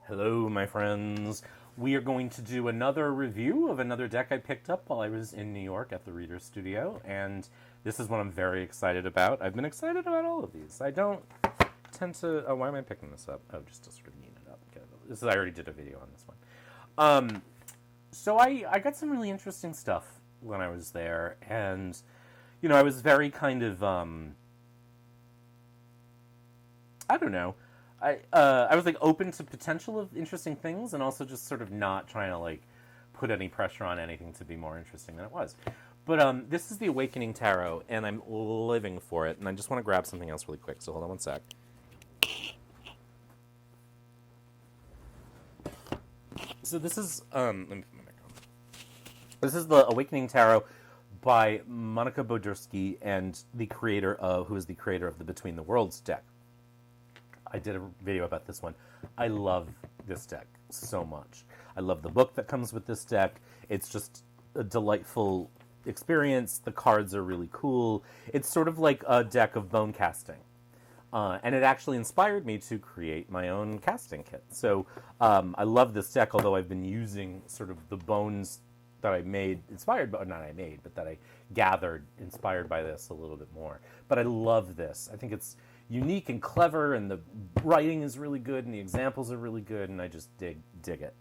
Hello, my friends. We are going to do another review of another deck I picked up while I was in New York at the Reader Studio, and this is what I'm very excited about. I've been excited about all of these. I don't tend to... Oh, why am I picking this up? Oh, just to sort of neaten it up. I already did a video on this one. So I got some really interesting stuff when I was there, and, you know, I was very kind of, I don't know. I was like open to potential of interesting things, and also just sort of not trying to like put any pressure on anything to be more interesting than it was. But this is the Awakening Tarot, and I'm living for it. And I just want to grab something else really quick. So hold on one sec. So this is this is the Awakening Tarot by Monika Bodursky, and the creator of who is the creator of the Between the Worlds deck. I did a video about this one. I love this deck so much. I love the book that comes with this deck. It's just a delightful experience. The cards are really cool. It's sort of like a deck of bone casting. And it actually inspired me to create my own casting kit. So I love this deck, although I've been using sort of the bones that I made, inspired by, not I made, but that I gathered inspired by this a little bit more. But I love this. I think it's unique and clever, and the writing is really good, and the examples are really good, and I just dig it.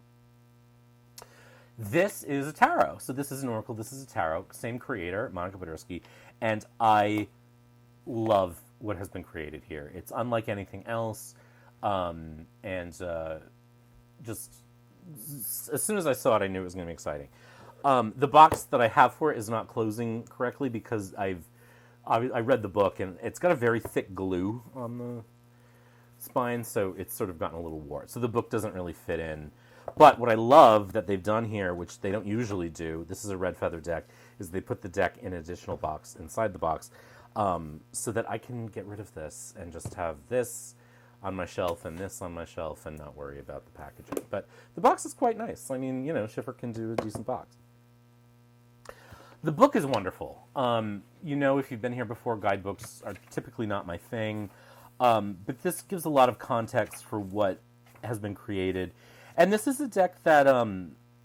This is a tarot. So this is an oracle, this is a tarot, same creator, Monika Bodursky, and I love what has been created here. It's unlike anything else, just as soon as I saw it, I knew it was going to be exciting. The box that I have for it is not closing correctly because I read the book, and it's got a very thick glue on the spine, so it's sort of gotten a little warped. So the book doesn't really fit in. But what I love that they've done here, which they don't usually do, this is a red feather deck, is they put the deck in an additional box inside the box, so that I can get rid of this and just have this on my shelf and this on my shelf and not worry about the packaging. But the box is quite nice. I mean, you know, Schiffer can do a decent box. The book is wonderful. You know, if you've been here before, guidebooks are typically not my thing. But this gives a lot of context for what has been created. And this is a deck that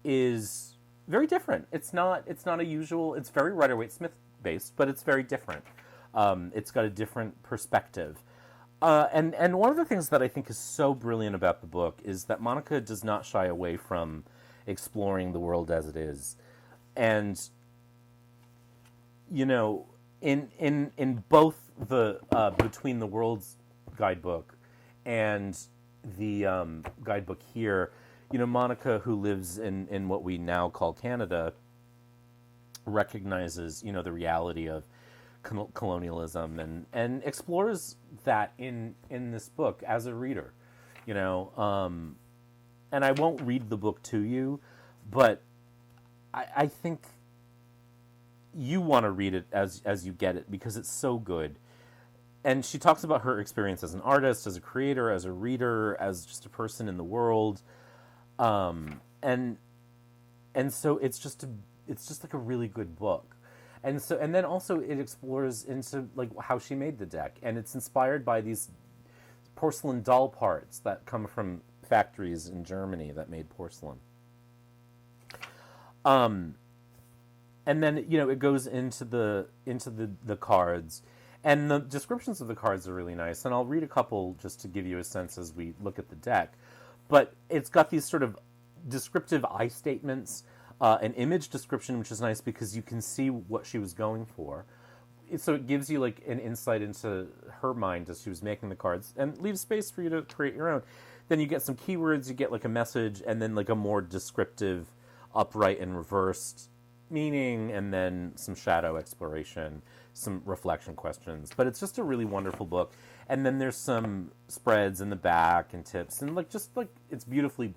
is very different. It's not a usual, it's very Rider-Waite-Smith based, but it's very different. It's got a different perspective. And one of the things that I think is so brilliant about the book is that Monika does not shy away from exploring the world as it is. And you know, in both the Between the Worlds guidebook and the guidebook here, you know, Monika, who lives in what we now call Canada, recognizes, you know, the reality of colonialism and explores that in this book as a reader, you know. And I won't read the book to you, but I think you want to read it as you get it because it's so good. And she talks about her experience as an artist, as a creator, as a reader, as just a person in the world, and so it's just like a really good book. And then also it explores into like how she made the deck, and it's inspired by these porcelain doll parts that come from factories in Germany that made porcelain. And then, you know, it goes into the cards, and the descriptions of the cards are really nice. And I'll read a couple just to give you a sense as we look at the deck. But it's got these sort of descriptive I statements, an image description, which is nice because you can see what she was going for. So it gives you like an insight into her mind as she was making the cards, and leaves space for you to create your own. Then you get some keywords, you get like a message, and then like a more descriptive upright and reversed meaning, and then some shadow exploration, some reflection questions. But it's just a really wonderful book. And then there's some spreads in the back and tips, and it's beautifully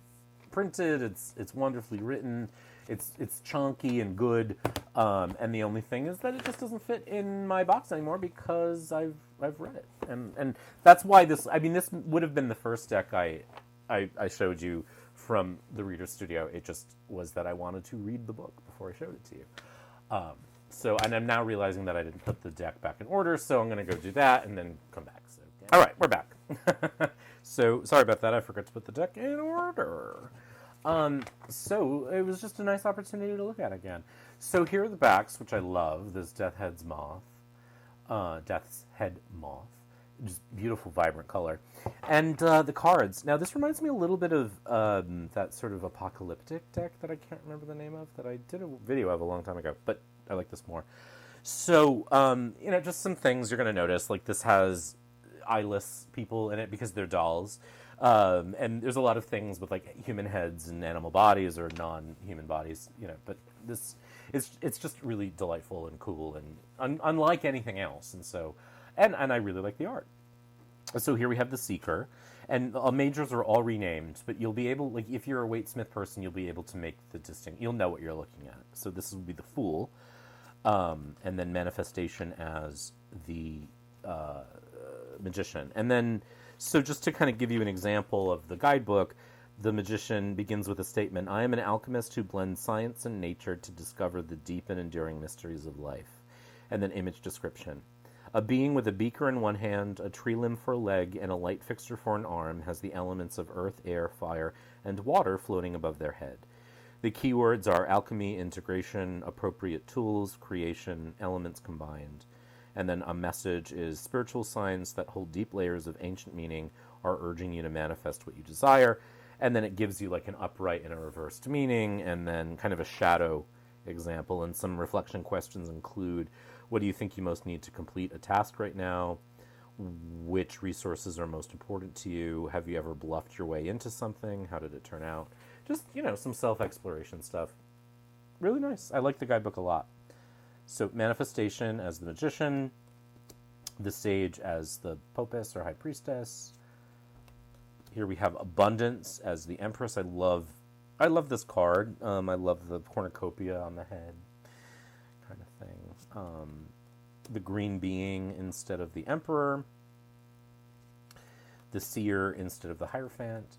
printed. It's wonderfully written. It's chunky and good. And the only thing is that it just doesn't fit in my box anymore because I've read it. And that's why this would have been the first deck I showed you from the Reader Studio. It just was that I wanted to read the book before I showed it to you. And I'm now realizing that I didn't put the deck back in order, so I'm going to go do that and then come back. So, all right, we're back. So, sorry about that. I forgot to put the deck in order. So, it was just a nice opportunity to look at again. So, here are the backs, which I love. This Death's Head Moth. Just beautiful, vibrant color. And the cards. Now, this reminds me a little bit of that sort of apocalyptic deck that I can't remember the name of, that I did a video of a long time ago, but I like this more. So, just some things you're going to notice. Like, this has eyeless people in it because they're dolls. And there's a lot of things with, like, human heads and animal bodies or non-human bodies, but this, it's just really delightful and cool and unlike anything else. And so, and I really like the art. So here we have the Seeker, and majors are all renamed, but you'll be able, like, if you're a Waitsmith person, you'll be able to make the distinct, you'll know what you're looking at. So this will be the Fool, and then Manifestation as the Magician. And then, so just to kind of give you an example of the guidebook, the Magician begins with a statement: I am an alchemist who blends science and nature to discover the deep and enduring mysteries of life. And then image description. A being with a beaker in one hand, a tree limb for a leg, and a light fixture for an arm has the elements of earth, air, fire, and water floating above their head. The keywords are alchemy, integration, appropriate tools, creation, elements combined. And then a message is spiritual signs that hold deep layers of ancient meaning are urging you to manifest what you desire. And then it gives you like an upright and a reversed meaning, and then kind of a shadow example. And some reflection questions include: what do you think you most need to complete a task right now? Which resources are most important to you? Have you ever bluffed your way into something? How did it turn out? Just, some self-exploration stuff. Really nice. I like the guidebook a lot. So Manifestation as the Magician, the Sage as the Popess or High Priestess. Here we have Abundance as the Empress. I love this card. I love the cornucopia on the head kind of thing. The Green Being instead of the Emperor. The Seer instead of the Hierophant.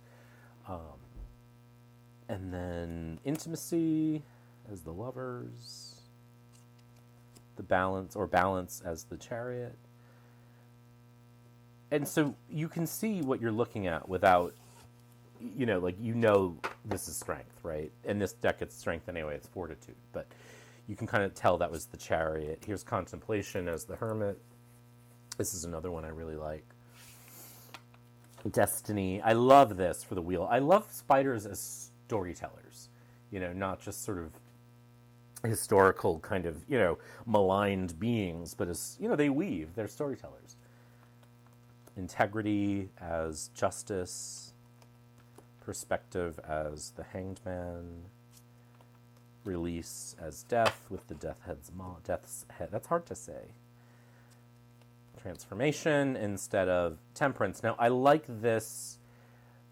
And then Intimacy as the Lovers. The Balance as the Chariot. And so you can see what you're looking at without, this is strength, right? And this deck, it's strength anyway, it's fortitude. But you can kind of tell that was the Chariot. Here's Contemplation as the Hermit. This is another one I really like. Destiny. I love this for the wheel. I love spiders as storytellers, not just sort of historical kind of, maligned beings, but as, they weave, they're storytellers. Integrity as Justice. Perspective as the Hanged Man. Release as Death with the Death's Head. That's hard to say. Transformation instead of Temperance. Now, I like this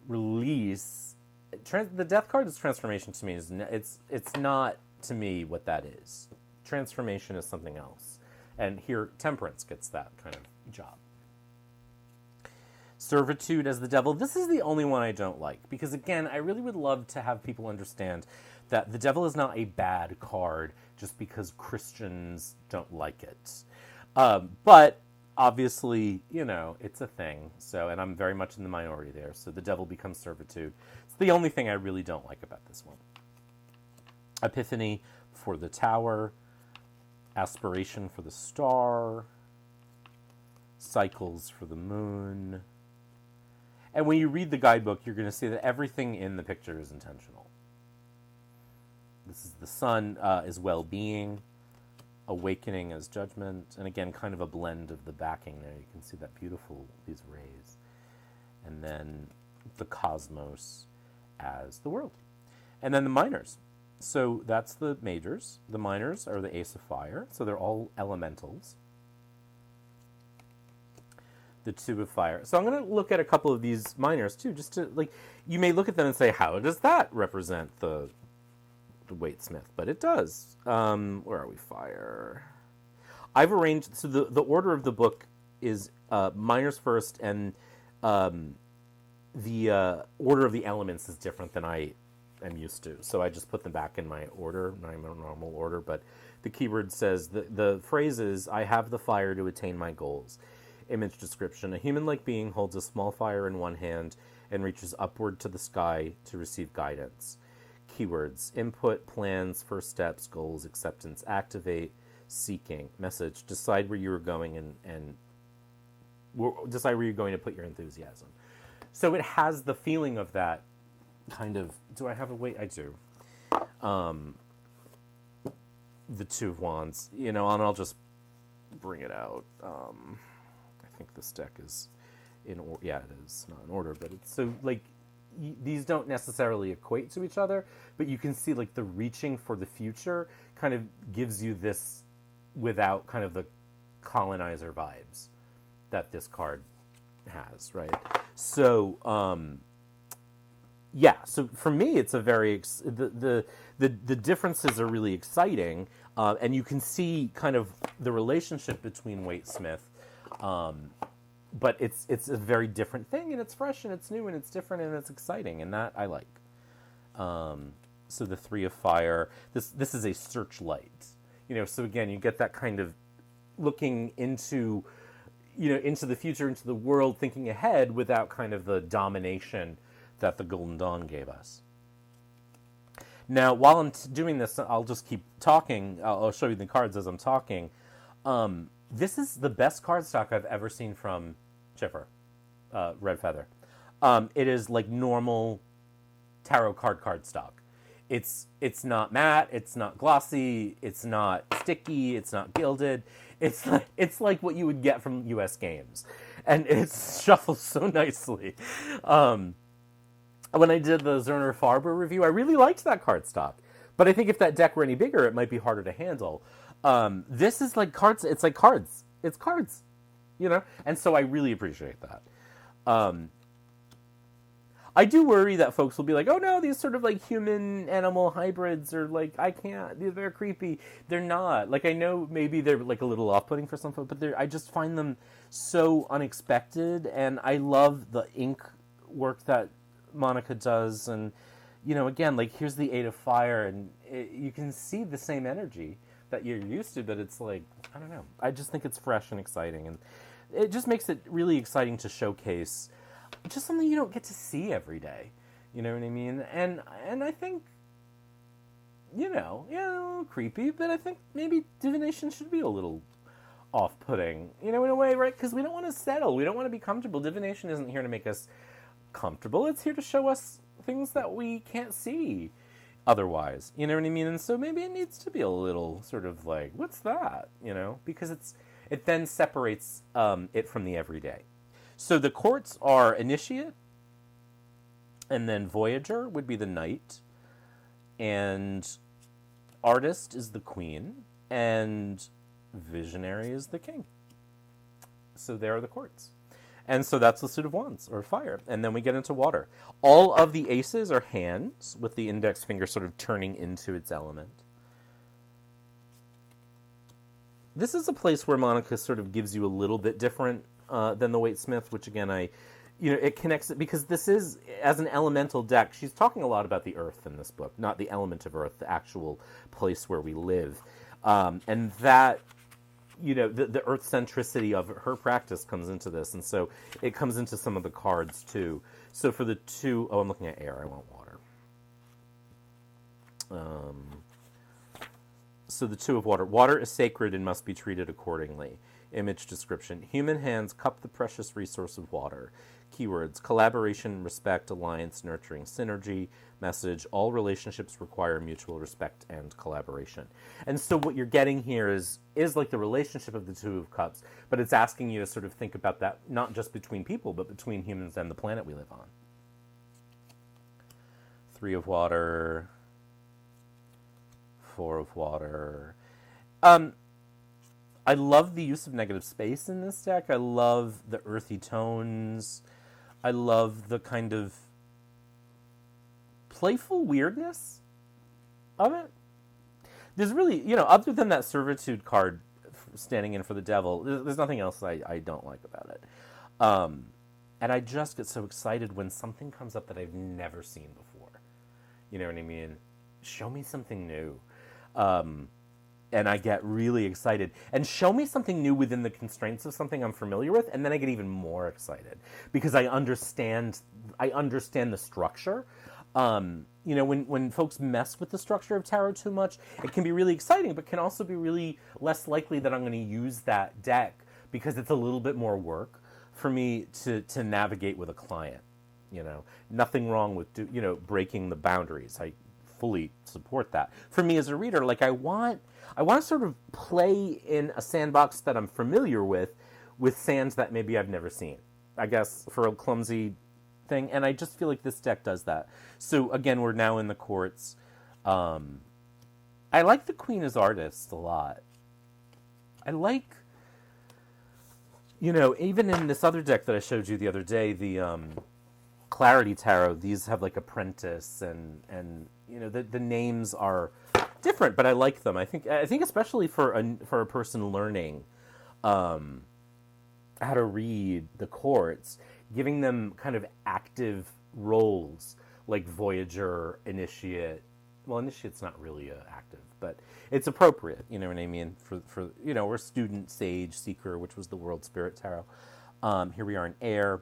Release. The Death card is Transformation to me. It's not, to me, what that is. Transformation is something else. And here, Temperance gets that kind of job. Servitude as the Devil. This is the only one I don't like. Because, again, I really would love to have people understand that the Devil is not a bad card just because Christians don't like it. But, obviously, it's a thing. So, and I'm very much in the minority there. So the Devil becomes Servitude. It's the only thing I really don't like about this one. Epiphany for the Tower. Aspiration for the Star. Cycles for the Moon. And when you read the guidebook, you're going to see that everything in the picture is intentional. This is the Sun is well-being. Awakening as Judgment. And again, kind of a blend of the backing there. You can see that these rays. And then the Cosmos as the World. And then the Minors. So that's the majors. The minors are the Ace of Fire. So they're all elementals. The Two of Fire. So I'm going to look at a couple of these minors too, just to, you may look at them and say, how does that represent the Waitsmith? But it does. Where are we? Fire. I've arranged, so the order of the book is minors first, and the order of the elements is different than I am used to. So I just put them back in my order, my normal order. But the keyword says, the phrase is, I have the fire to attain my goals. image description. A human-like being holds a small fire in one hand and reaches upward to the sky to receive guidance. Keywords: input, plans, first steps, goals, acceptance, activate, seeking, message, decide where you are going and decide where you're going to put your enthusiasm. So it has the feeling of that kind of, do I have a weight? I do. The Two of Wands, and I'll just bring it out. I think this deck is in order. Yeah, it is not in order, but it's so like these don't necessarily equate to each other, but you can see like the reaching for the future kind of gives you this without kind of the colonizer vibes that this card has, right? So, so for me, it's a very the differences are really exciting, and you can see kind of the relationship between Waite Smith, but it's a very different thing, and it's fresh and it's new and it's different and it's exciting, and that I like. So the Three of Fire, this is a searchlight, So again, you get that kind of looking into the future, into the world, thinking ahead without kind of the domination that the Golden Dawn gave us. Now, while I'm doing this, I'll just keep talking. I'll show you the cards as I'm talking. This is the best cardstock I've ever seen from Chipper, Red Feather. It is like normal tarot cardstock. It's not matte, it's not glossy, it's not sticky, it's not gilded. It's like what you would get from US Games. And it's shuffled so nicely. When I did the Zerner Farber review, I really liked that cardstock. But I think if that deck were any bigger, it might be harder to handle. This is like cards. It's like cards. It's cards, And so I really appreciate that. I do worry that folks will be like, oh no, these sort of like human-animal hybrids are like, I can't, they're creepy. They're not. Like, I know maybe they're like a little off-putting for some folks, but I just find them so unexpected, and I love the ink work that Monica does, and again, like, here's the Eight of Fire, and you can see the same energy that you're used to, but it's like, I don't know, I just think it's fresh and exciting, and it just makes it really exciting to showcase just something you don't get to see every day, you know what I mean? And I think, creepy, but I think maybe divination should be a little off-putting, in a way, right? Because we don't want to settle, we don't want to be comfortable. Divination isn't here to make us comfortable, it's here to show us things that we can't see otherwise, you know what I mean? And so maybe it needs to be a little sort of like, what's that, because it then separates it from the everyday. So the courts are Initiate, and then Voyager would be the Knight, and Artist is the Queen, and Visionary is the King. So there are the courts. And so that's the Suit of Wands, or Fire. And then we get into Water. All of the aces are hands, with the index finger sort of turning into its element. This is a place where Monica sort of gives you a little bit different than the Waite Smith, which again, it connects it, because this is, as an elemental deck, she's talking a lot about the earth in this book, not the element of earth, the actual place where we live. And that, the earth centricity of her practice comes into this, and so it comes into some of the cards too. So for the two, I'm looking at air, I want water. So the Two of Water. Water is sacred and must be treated accordingly. Image description. Human hands cup the precious resource of water. Keywords: collaboration, respect, alliance, nurturing, synergy. Message: all relationships require mutual respect and collaboration. And so what you're getting here is like the relationship of the Two of Cups, but it's asking you to sort of think about that not just between people, but between humans and the planet we live on. Three of Water. Four of Water. I love the use of negative space in this deck. I love the earthy tones. I love the kind of playful weirdness of it. There's really, other than that Servitude card standing in for the devil, there's nothing else I don't like about it. And I just get so excited when something comes up that I've never seen before. You know what I mean? Show me something new. and I get really excited. And show me something new within the constraints of something I'm familiar with, and then I get even more excited because I understand the structure. When folks mess with the structure of tarot too much, it can be really exciting, but can also be really less likely that I'm going to use that deck because it's a little bit more work for me to navigate with a client. Nothing wrong with breaking the boundaries. I fully support that. For me as a reader, like I want to sort of play in a sandbox that I'm familiar with sands that maybe I've never seen. I guess for a clumsy thing, and I just feel like this deck does that. So again, we're now in the courts. I like the Queen as artist a lot. I like, even in this other deck that I showed you the other day, the Clarity Tarot, these have like apprentice and the names are different, but I like them. I think especially for a person learning how to read the courts, giving them kind of active roles like Voyager, Initiate. Well, Initiate's not really active, but it's appropriate. You know what I mean? For or Student, Sage, Seeker, which was the World Spirit Tarot. Here we are in Air.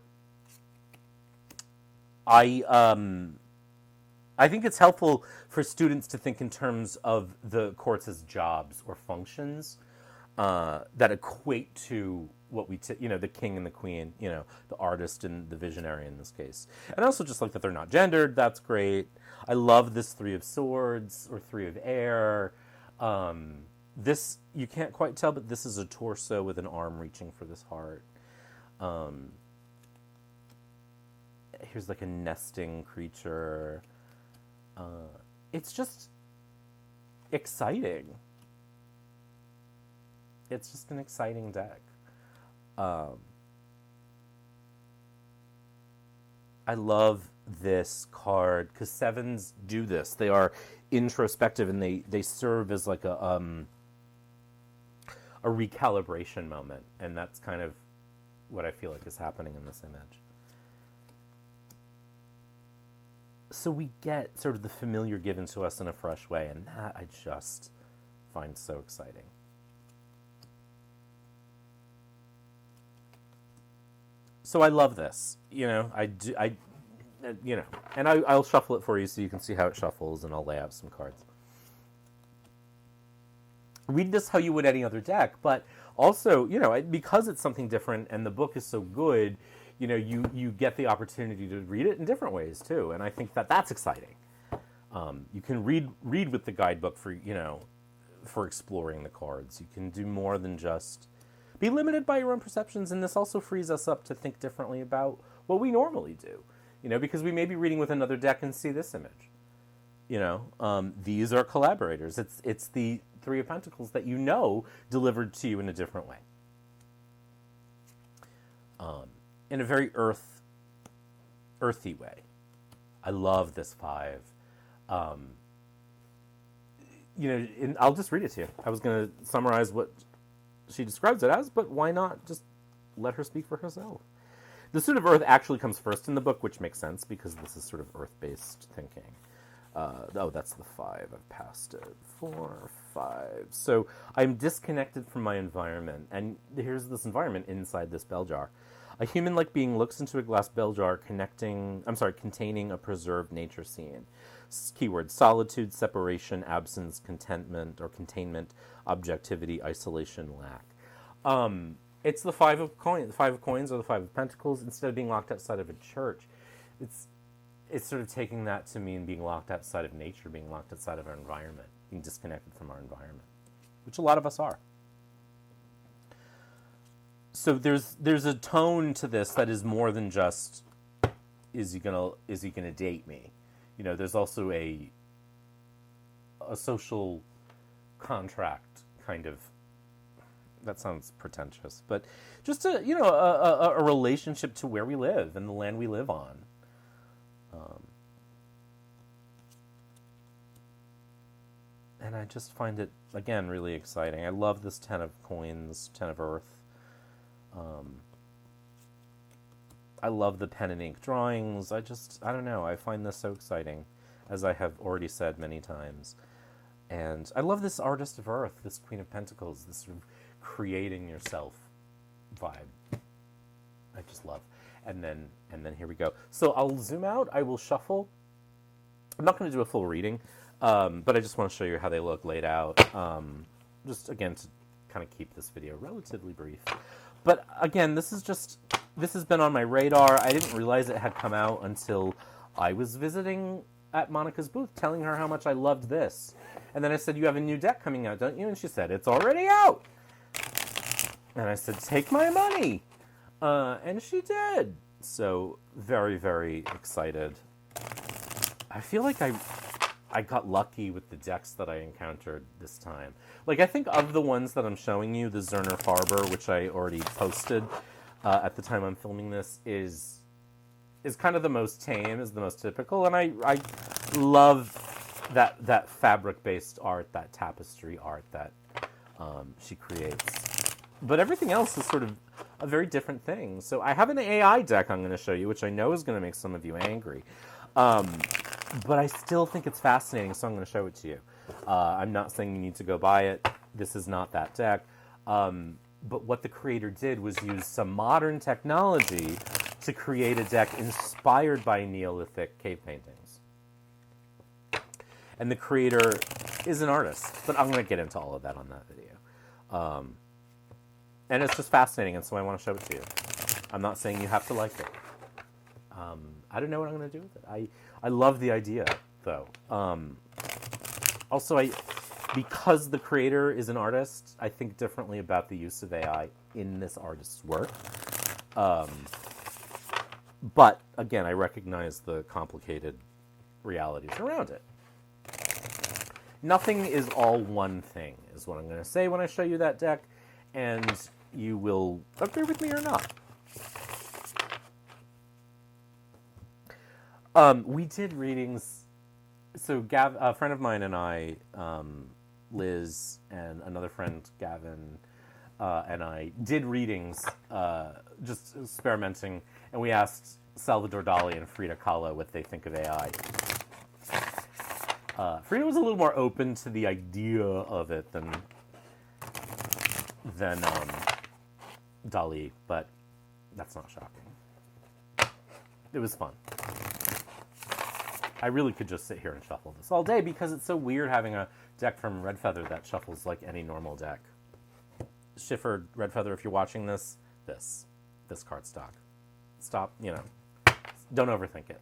I think it's helpful for students to think in terms of the courts as jobs or functions that equate to what the king and the queen, the artist and the visionary in this case. And I also just like that they're not gendered. That's great. I love this 3 of Swords or 3 of Air. This, you can't quite tell, but this is a torso with an arm reaching for this heart. Here's like a nesting creature. It's just exciting. It's just an exciting deck. I love this card because 7s do this. They are introspective and they serve as like a recalibration moment, and that's kind of what I feel like is happening in this image. So we get sort of the familiar given to us in a fresh way, and that I just find so exciting. So I love this, and I'll shuffle it for you so you can see how it shuffles, and I'll lay out some cards. Read this how you would any other deck, but also, because it's something different and the book is so good, you get the opportunity to read it in different ways too, and I think that that's exciting. You can read with the guidebook for exploring the cards. You can do more than just be limited by your own perceptions, and this also frees us up to think differently about what we normally do. Because we may be reading with another deck and see this image. These are collaborators. It's the 3 of Pentacles that delivered to you in a different way. In a very earthy way. I love this 5. I'll just read it to you. I was going to summarize what she describes it as, but why not just let her speak for herself? The suit of earth actually comes first in the book, which makes sense because this is sort of earth-based thinking. That's the 5. I've passed it. 4, 5. So I'm disconnected from my environment, and here's this environment inside this bell jar. A human-like being looks into a glass bell jar containing a preserved nature scene. Keyword: solitude, separation, absence, contentment or containment, objectivity, isolation, lack. It's the 5 of coins. The 5 of coins or the 5 of pentacles. Instead of being locked outside of a church, it's sort of taking that to mean being locked outside of nature, being locked outside of our environment, being disconnected from our environment, which a lot of us are. So there's a tone to this that is more than just is he gonna date me? There's also a social contract kind of. That sounds pretentious, but just a relationship to where we live and the land we live on. And I just find it, again, really exciting. I love this 10 of coins, 10 of earth. I love the pen and ink drawings. I don't know. I find this so exciting, as I have already said many times. And I love this Artist of Earth, this Queen of Pentacles, this sort of creating yourself vibe. I just love. And then here we go. So I'll zoom out. I will shuffle. I'm not going to do a full reading, but I just want to show you how they look laid out. Just again to kind of keep this video relatively brief. But again, this has been on my radar. I didn't realize it had come out until I was visiting at Monica's booth, telling her how much I loved this. And then I said, "You have a new deck coming out, don't you?" And she said, "It's already out." And I said, "Take my money." And she did. So very, very excited. I feel like I got lucky with the decks that I encountered this time. Like, I think of the ones that I'm showing you, the Zerner Farber, which I already posted at the time I'm filming this, is kind of the most tame, is the most typical, and I love that fabric-based art, that tapestry art that she creates. But everything else is sort of a very different thing. So I have an AI deck I'm going to show you, which I know is going to make some of you angry. But I still think it's fascinating, so I'm going to show it to you. I'm not saying you need to go buy it. This is not that deck. But what the creator did was use some modern technology to create a deck inspired by Neolithic cave paintings. And the creator is an artist, but I'm going to get into all of that on that video. And it's just fascinating, and so I want to show it to you. I'm not saying you have to like it. I don't know what I'm going to do with it. I love the idea, though. Also, because the creator is an artist, I think differently about the use of AI in this artist's work. But, again, I recognize the complicated realities around it. Nothing is all one thing, is what I'm going to say when I show you that deck, and you will agree with me or not. We did readings. So a friend of mine and I, Liz, and another friend, Gavin, and I did readings, just experimenting, and we asked Salvador Dali and Frida Kahlo what they think of AI. Frida was a little more open to the idea of it than Dali, but that's not shocking. It was fun. I really could just sit here and shuffle this all day because it's so weird having a deck from Red Feather that shuffles like any normal deck. Schiffer, Red Feather, if you're watching this card stock. Stop, don't overthink it.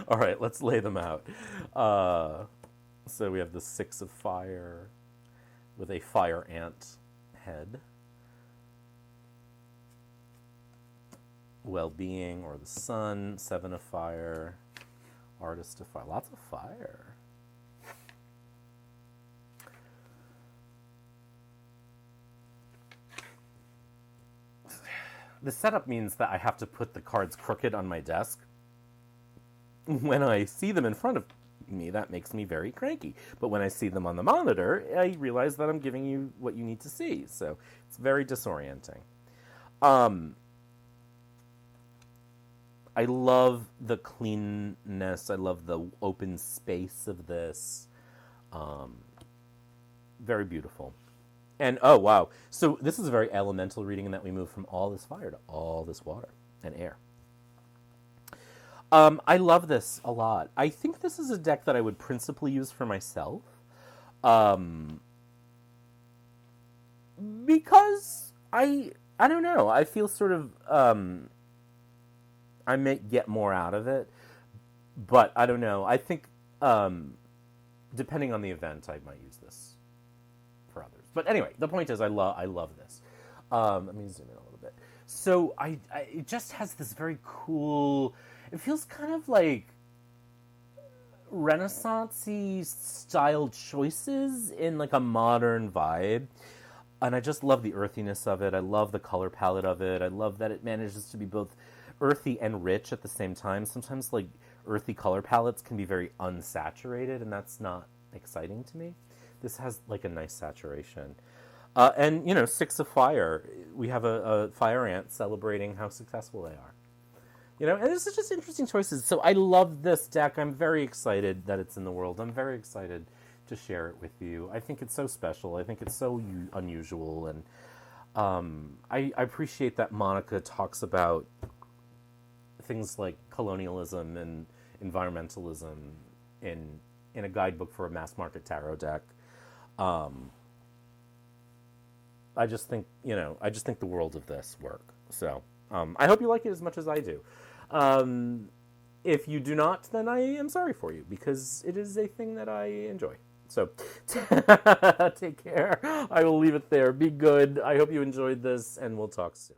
All right, let's lay them out. So we have the Six of Fire with a fire ant head. Well-being, or the Sun, Seven of Fire, Artist of Fire. Lots of fire. The setup means that I have to put the cards crooked on my desk. When I see them in front of me, that makes me very cranky. But when I see them on the monitor, I realize that I'm giving you what you need to see. So it's very disorienting. I love the cleanness. I love the open space of this. Very beautiful. And, oh, wow. So this is a very elemental reading in that we move from all this fire to all this water and air. I love this a lot. I think this is a deck that I would principally use for myself. Because I don't know. I feel sort of... I may get more out of it, but I don't know. I think, depending on the event, I might use this for others. But anyway, the point is, I love this. Let me zoom in a little bit. So it just has this very cool. It feels kind of like Renaissance-y style choices in like a modern vibe. And I just love the earthiness of it. I love the color palette of it. I love that it manages to be both earthy and rich at the same time. Sometimes like earthy color palettes can be very unsaturated, and that's not exciting to me. This has like a nice saturation. And, Six of Fire. We have a fire ant celebrating how successful they are. And this is just interesting choices. So I love this deck. I'm very excited that it's in the world. I'm very excited to share it with you. I think it's so special. I think it's so unusual, and I appreciate that Monica talks about things like colonialism and environmentalism in a guidebook for a mass market tarot deck. Um, I just think I just think the world of this work. So I hope you like it as much as I do. Um, if you do not, then I am sorry for you because it is a thing that I enjoy. So take care. I will leave it there. Be good. I hope you enjoyed this, and we'll talk soon.